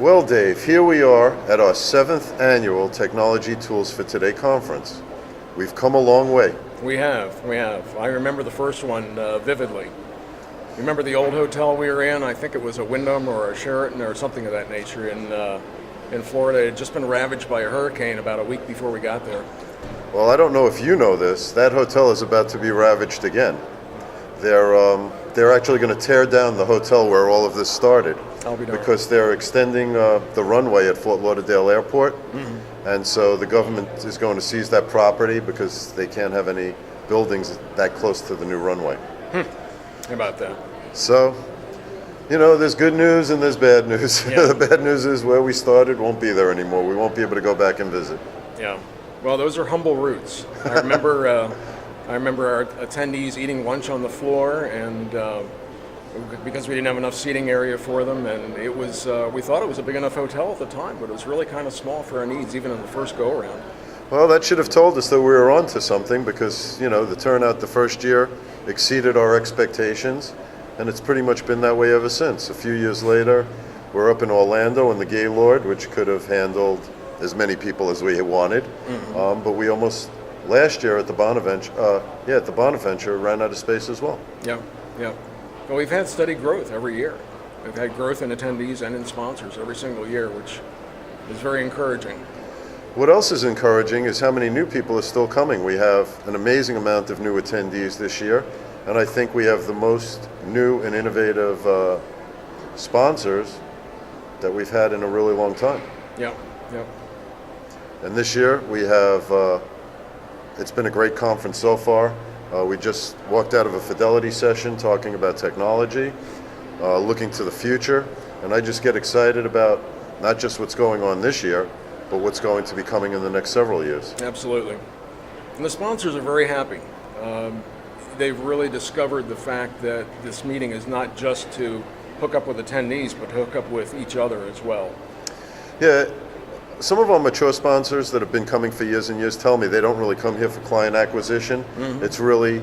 Well, Dave, here we are at our 7th annual Technology Tools for Today conference. We've come a long way. We have. I remember the first one vividly. Remember the old hotel we were in? I think it was a Wyndham or a Sheraton or something of that nature in Florida. It had just been ravaged by a hurricane about a week before we got there. Well, I don't know if you know this. That hotel is about to be ravaged again. They're actually going to tear down the hotel where all of this started. I'll be darned. Because they're extending the runway at Fort Lauderdale Airport. Mm-hmm. And so the government is going to seize that property because they can't have any buildings that close to the new runway. How about that? So, there's good news and there's bad news. Yeah. The bad news is where we started won't be there anymore. We won't be able to go back and visit. Yeah. Well, those are humble roots. I remember our attendees eating lunch on the floor, and because we didn't have enough seating area for them, and it was we thought it was a big enough hotel at the time, but it was really kind of small for our needs, even in the first go-around. Well, that should have told us that we were onto something because, the turnout the first year exceeded our expectations, and it's pretty much been that way ever since. A few years later, we're up in Orlando in the Gaylord, which could have handled as many people as we wanted, mm-hmm. But we almost, last year at the Bonaventure, ran out of space as well. Yeah. Well, we've had steady growth every year. We've had growth in attendees and in sponsors every single year, which is very encouraging. What else is encouraging is how many new people are still coming. We have an amazing amount of new attendees this year, and I think we have the most new and innovative sponsors that we've had in a really long time. Yeah. And this year we have, it's been a great conference so far. We just walked out of a Fidelity session talking about technology, looking to the future, and I just get excited about not just what's going on this year, but what's going to be coming in the next several years. Absolutely. And the sponsors are very happy. They've really discovered the fact that this meeting is not just to hook up with attendees, but to hook up with each other as well. Yeah. Some of our mature sponsors that have been coming for years and years tell me they don't really come here for client acquisition. Mm-hmm. It's really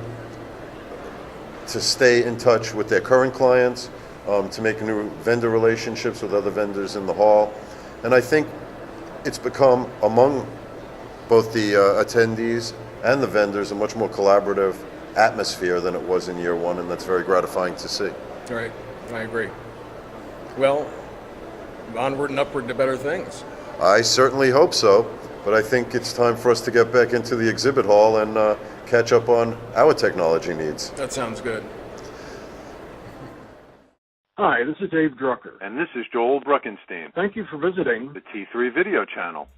to stay in touch with their current clients, to make new vendor relationships with other vendors in the hall. And I think it's become, among both the attendees and the vendors, a much more collaborative atmosphere than it was in year one, and that's very gratifying to see. All right, I agree. Well, onward and upward to better things. I certainly hope so, but I think it's time for us to get back into the exhibit hall and catch up on our technology needs. That sounds good. Hi, this is Dave Drucker. And this is Joel Bruckenstein. Thank you for visiting the T3 video channel.